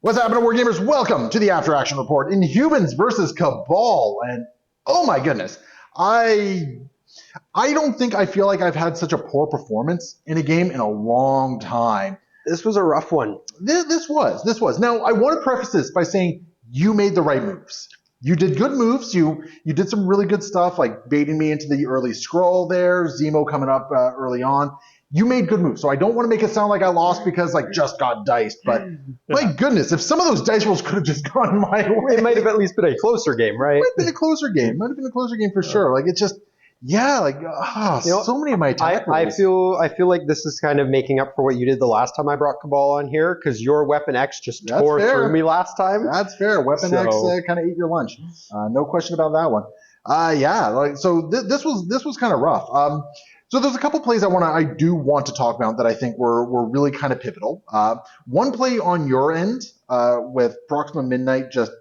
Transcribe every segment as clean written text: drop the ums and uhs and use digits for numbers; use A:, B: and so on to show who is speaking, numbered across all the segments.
A: What's happening, Wargamers? Welcome to the After Action Report. Inhumans versus Cabal, and oh my goodness, I don't think I feel like I've had such a poor performance in a game in a long time.
B: This was a rough one.
A: This was. Now, I want to preface this by saying you made the right moves. You did good moves. You did some really good stuff, like baiting me into the early scroll there, Zemo coming up early on. You made good moves. So I don't want to make it sound like I lost because just got diced. But my goodness, if some of those dice rolls could have just gone my way.
B: It might have at least been a closer game, right?
A: It might have been a closer game. For sure. Like, it's just, so many of my attack rolls.
B: I feel like this is kind of making up for what you did the last time I brought Cabal on here, because your Weapon X just tore through me last time.
A: That's fair. Weapon X kind of ate your lunch. No question about that one. This was kind of rough. So there's a couple plays I do want to talk about that I think were really kind of pivotal. One play on your end with Proxima Midnight just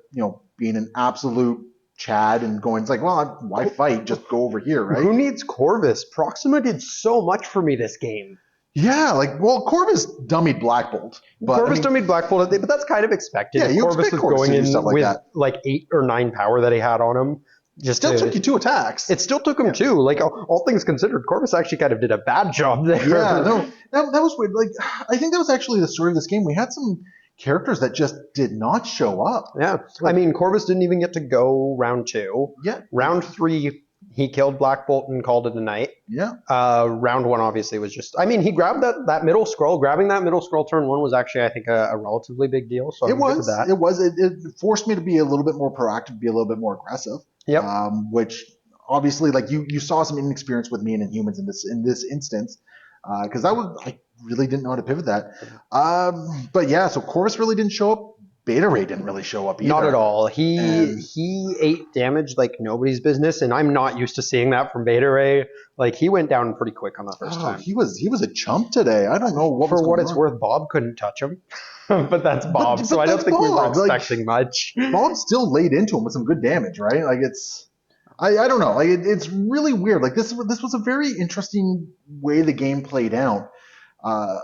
A: being an absolute Chad and going, it's like, well, why fight? Just go over here, right?
B: Who needs Corvus? Proxima did so much for me this game.
A: Yeah, Corvus dummied Black Bolt.
B: Dummied Black Bolt, but that's kind of expected.
A: Yeah,
B: Corvus was going in with like 8 or 9 power that he had on him.
A: Took you 2 attacks.
B: It still took him 2. Like, all things considered, Corvus actually kind of did a bad job there.
A: Yeah, that was weird. Like, I think that was actually the story of this game. We had some characters that just did not show up.
B: Yeah, I mean, Corvus didn't even get to go round 2.
A: Yeah.
B: Round 3, he killed Black Bolt and called it a night.
A: Yeah.
B: Round 1 obviously was just, I mean, he grabbed that middle scroll. Grabbing that middle scroll turn 1 was actually, I think, a relatively big deal. So
A: it was. It forced me to be a little bit more proactive, be a little bit more aggressive.
B: Yep.
A: Which obviously, like, you saw some inexperience with me and Inhumans in this instance, because I really didn't know how to pivot that. But yeah, so Corvus really didn't show up. Beta Ray didn't really show up either.
B: Not at all. He ate damage like nobody's business, and I'm not used to seeing that from Beta Ray. Like, he went down pretty quick on the first time.
A: He was a chump today. I don't know what
B: for what it's worth. Bob couldn't touch him, but that's Bob. So I don't think we were expecting much.
A: Bob still laid into him with some good damage, right? Like, it's. I don't know. Like, it's really weird. Like, this was a very interesting way the game played out. I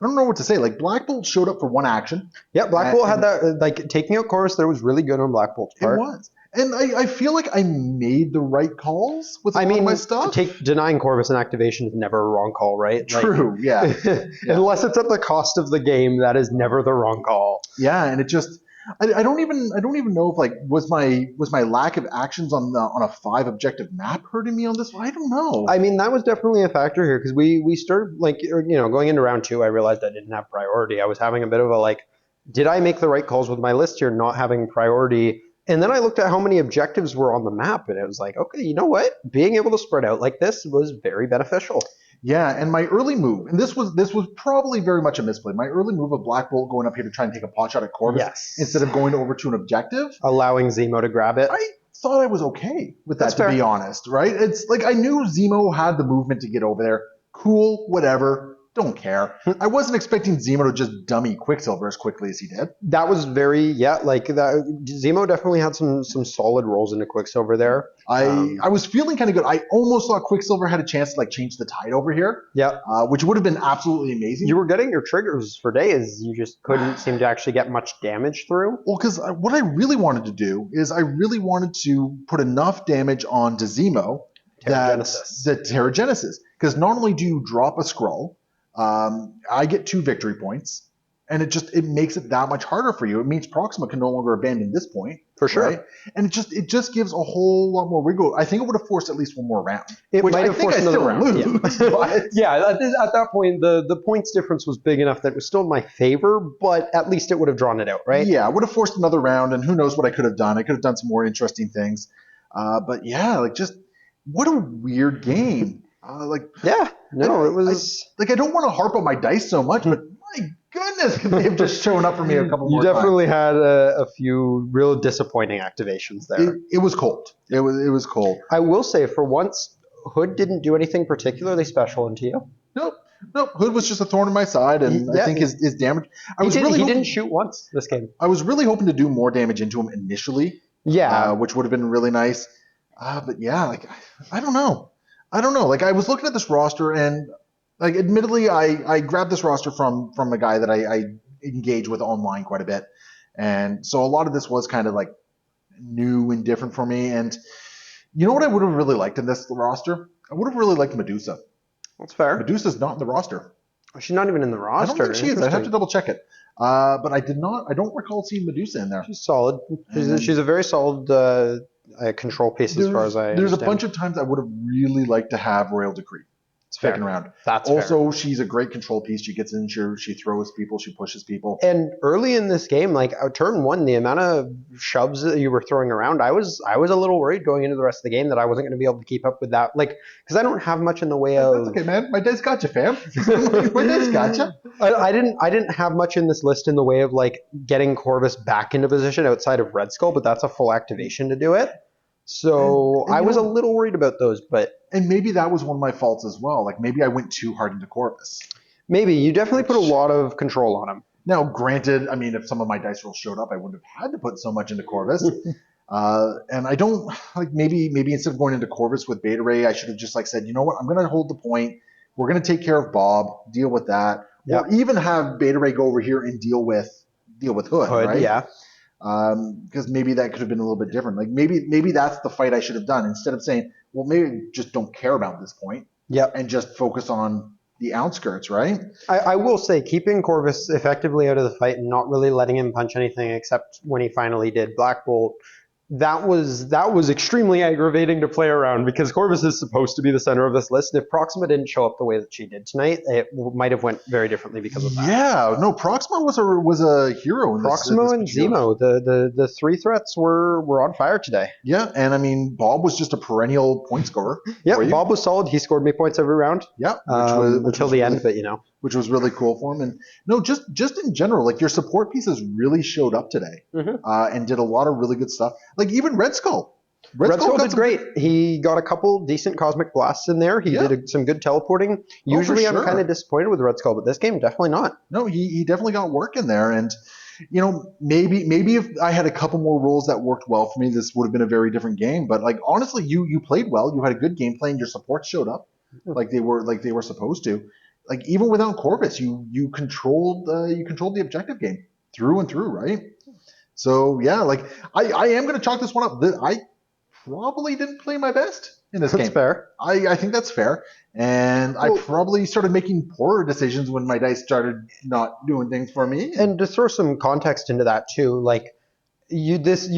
A: don't know what to say. Like, Black Bolt showed up for one action.
B: Yeah, Black Bolt had that, like, taking out Corvus there was really good on Black Bolt's part.
A: It was. And I feel like I made the right calls with all of my stuff.
B: Denying Corvus an activation is never a wrong call, right?
A: True, yeah.
B: Unless it's at the cost of the game, that is never the wrong call.
A: Yeah, and it just... I don't even know if, like, was my lack of actions on a 5 objective map hurting me on this one? I don't know.
B: I mean, that was definitely a factor here, because we started, like, going into round 2, I realized I didn't have priority. I was having a bit of a, like, did I make the right calls with my list here, not having priority? And then I looked at how many objectives were on the map, and it was like, okay, you know what? Being able to spread out like this was very beneficial.
A: Yeah, and my early move, and this was probably very much a misplay. My early move of Black Bolt going up here to try and take a pot shot at Corvus instead of going over to an objective.
B: Allowing Zemo to grab it.
A: I thought I was okay with that, to be honest, right? It's like, I knew Zemo had the movement to get over there. Cool, whatever. Don't care. I wasn't expecting Zemo to just dummy Quicksilver as quickly as he did.
B: That was Zemo definitely had some solid rolls into Quicksilver there.
A: I was feeling kind of good. I almost thought Quicksilver had a chance to, like, change the tide over here.
B: Yeah.
A: Which would have been absolutely amazing.
B: You were getting your triggers for days. You just couldn't seem to actually get much damage through.
A: Well, because what I really wanted to do is I really wanted to put enough damage onto Zemo that Terragenesis. Because not only do you drop a scroll, I get 2 victory points, and it makes it that much harder for you. It means Proxima can no longer abandon this point.
B: For sure.
A: Right? And it just gives a whole lot more wiggle. I think it would have forced at least one more round.
B: It might have forced another round.
A: Lose,
B: yeah, at that point, the points difference was big enough that it was still in my favor, but at least it would have drawn it out, right?
A: Yeah, it would have forced another round, and who knows what I could have done. I could have done some more interesting things. But yeah, like, just what a weird game.
B: It was...
A: I don't want to harp on my dice so much, but my goodness, could they have just shown up for me a couple more times.
B: You definitely had a few real disappointing activations there.
A: It was cold. It was cold.
B: I will say, for once, Hood didn't do anything particularly special into you.
A: Nope. Hood was just a thorn in my side, and I think his damage...
B: He didn't shoot once this game.
A: I was really hoping to do more damage into him initially.
B: Yeah.
A: Which would have been really nice. But yeah, like, I don't know. Like, I was looking at this roster, and like admittedly, I grabbed this roster from a guy that I engage with online quite a bit, and so a lot of this was kind of like new and different for me. And you know what I would have really liked in this roster? I would have really liked Medusa.
B: That's fair.
A: Medusa's not in the roster.
B: She's not even in the
A: I don't
B: roster.
A: think she is. I'd have to double check it. But I did not. I don't recall seeing Medusa in there.
B: She's solid. She's a very solid control piece as far as I
A: There's
B: understand.
A: a bunch of times I would have really liked to have Royal Decree sticking around.
B: That's
A: also,
B: fair.
A: she's a great control piece. She gets in, she throws people, she pushes people.
B: And early in this game, like turn one, the amount of shoves that you were throwing around, I was a little worried going into the rest of the game that I wasn't going to be able to keep up with that. Like, because I don't have much in the way of.
A: That's okay, man. My dice got you, fam. My dice got you.
B: I didn't have much in this list in the way of like getting Corvus back into position outside of Red Skull, but that's a full activation to do it. So I was a little worried about those, but
A: and maybe that was one of my faults as well. Like maybe I went too hard into Corvus.
B: Maybe you definitely put a lot of control on him.
A: Now, granted, I mean, if some of my dice rolls showed up, I wouldn't have had to put so much into Corvus. And I don't like maybe instead of going into Corvus with Beta Ray, I should have just like said, you know what, I'm going to hold the point. We're going to take care of Bob, deal with that, or even have Beta Ray go over here and deal with Hood, right?
B: Yeah.
A: Because maybe that could have been a little bit different. Like maybe that's the fight I should have done instead of saying, well, maybe just don't care about this point, and just focus on the outskirts, right?
B: I will say keeping Corvus effectively out of the fight and not really letting him punch anything except when he finally did Black Bolt. That was extremely aggravating to play around because Corvus is supposed to be the center of this list. If Proxima didn't show up the way that she did tonight, it might have went very differently because of that.
A: Yeah, no, Proxima was a hero in this.
B: Proxima and Zemo, the three threats were on fire today.
A: Yeah, and I mean Bob was just a perennial point scorer.
B: Yeah, Bob was solid. He scored me points every round.
A: Yeah,
B: until the end, but
A: which was really cool for him. And no, just in general, like your support pieces really showed up today, and did a lot of really good stuff. Like even Red Skull.
B: Red Skull did great. He got a couple decent cosmic blasts in there. He did some good teleporting. Usually I'm kind of disappointed with Red Skull, but this game definitely not.
A: No, he definitely got work in there. And you know, maybe if I had a couple more rules that worked well for me, this would have been a very different game. But like honestly, you played well. You had a good gameplay, and your support showed up like they were supposed to. Like even without Corvus, you controlled the objective game through and through, right? So yeah, like I am going to chalk this one up. I probably didn't play my best in this game.
B: That's fair.
A: I think that's fair. And I probably started making poorer decisions when my dice started not doing things for me.
B: And to throw some context into that too, like you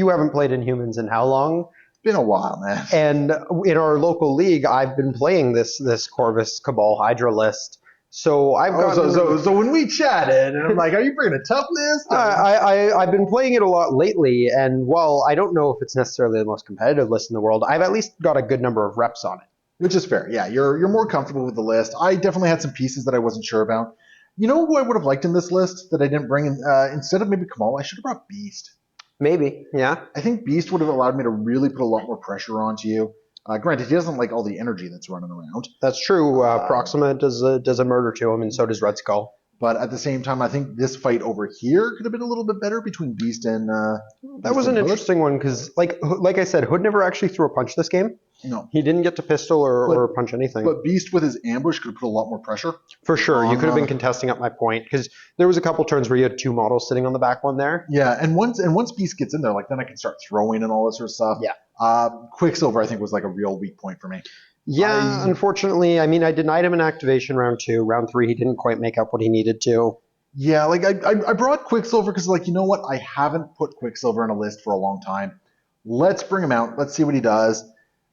B: haven't played Inhumans in how long?
A: Been a while, man.
B: And in our local league, I've been playing this Corvus Cabal Hydra list. So I've got
A: so when we chatted, and I'm like, "Are you bringing a tough list?"
B: I've been playing it a lot lately, and while I don't know if it's necessarily the most competitive list in the world, I've at least got a good number of reps on it.
A: Which is fair. Yeah, you're more comfortable with the list. I definitely had some pieces that I wasn't sure about. You know who I would have liked in this list that I didn't bring in? Instead of maybe Cabal, I should have brought Beast.
B: Maybe, yeah.
A: I think Beast would have allowed me to really put a lot more pressure onto you. Granted, he doesn't like all the energy that's running around.
B: That's true. Proxima does a murder to him, and so does Red Skull.
A: But at the same time, I think this fight over here could have been a little bit better between Beast and.
B: That was an interesting one because, like I said, Hood never actually threw a punch this game.
A: No,
B: he didn't get to pistol or punch anything.
A: But Beast with his ambush could have put a lot more pressure.
B: For sure, you could have been contesting up my point because there was a couple turns where you had two models sitting on the back one there.
A: Yeah, and once Beast gets in there, like then I can start throwing and all this sort of stuff.
B: Yeah.
A: Quicksilver, I think, was like a real weak point for me.
B: Yeah, unfortunately, I mean, I denied him an activation round 2. Round 3, he didn't quite make up what he needed to.
A: Yeah, like I brought Quicksilver because, like, you know what? I haven't put Quicksilver on a list for a long time. Let's bring him out. Let's see what he does.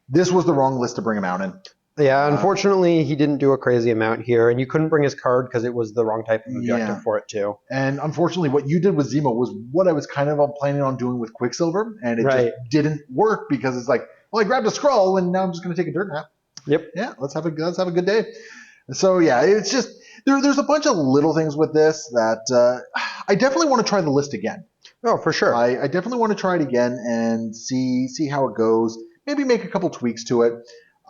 A: This was the wrong list to bring him out in.
B: Yeah, unfortunately, he didn't do a crazy amount here, and you couldn't bring his card because it was the wrong type of objective for it, too.
A: And unfortunately, what you did with Zemo was what I was kind of planning on doing with Quicksilver, and it just didn't work because it's like, well, I grabbed a scroll, and now I'm just going to take a dirt nap.
B: Yep.
A: Yeah, let's have a good day. So yeah, it's just there's a bunch of little things with this that I definitely want to try the list again.
B: Oh, for sure.
A: I definitely want to try it again and see how it goes. Maybe make a couple tweaks to it.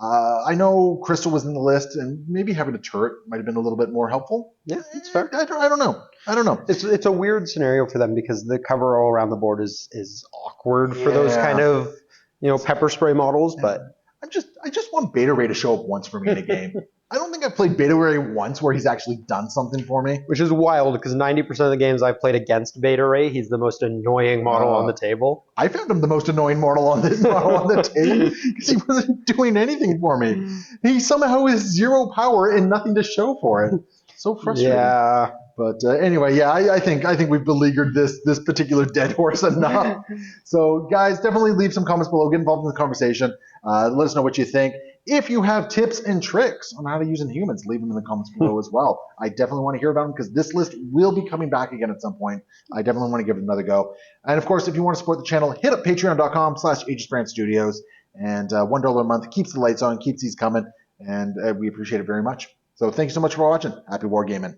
A: I know Crystal was in the list, and maybe having a turret might have been a little bit more helpful.
B: Yeah, it's fair.
A: I don't know.
B: It's a weird scenario for them because the cover all around the board is awkward for those kind of pepper spray models, but.
A: I just want Beta Ray to show up once for me in a game. I don't think I've played Beta Ray once where he's actually done something for me.
B: Which is wild because 90% of the games I've played against Beta Ray, he's the most annoying model on the table.
A: I found him the most annoying model on the table because he wasn't doing anything for me. He somehow has 0 power and nothing to show for it. So frustrating.
B: Yeah.
A: But anyway, yeah, I think we've beleaguered this particular dead horse enough. So guys, definitely leave some comments below. Get involved in the conversation. Let us know what you think. If you have tips and tricks on how to use Inhumans, leave them in the comments below as well. I definitely want to hear about them because this list will be coming back again at some point. I definitely want to give it another go. And of course, if you want to support the channel, hit up patreon.com/AegisBrand and $1 a month keeps the lights on, keeps these coming, and we appreciate it very much. So thank you so much for watching. Happy wargaming.